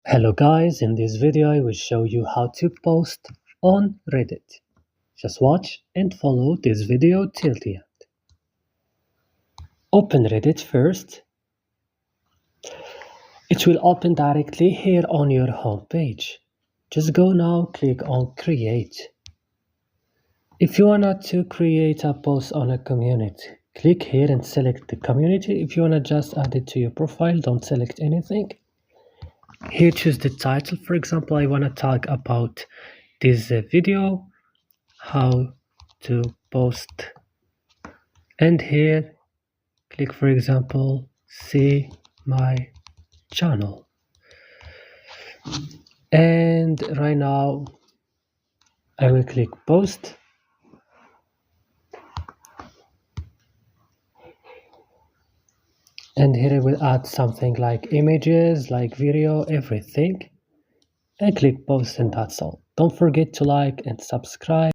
Hello guys, in this video I will show you how to post on Reddit. Just watch and follow this video till the end. Open Reddit first. It will open directly here on your home page. Just go now, click on create. If you want to create a post on a community, click here and select the community. If you want to just add it to your profile, don't select anything. Here choose the title. For example, I want to talk about this video, how to post, and here click, for example, see my channel, and right now I will click post, and here I will add something like images, like video, everything, and click post, and that's all. Don't forget to like and subscribe.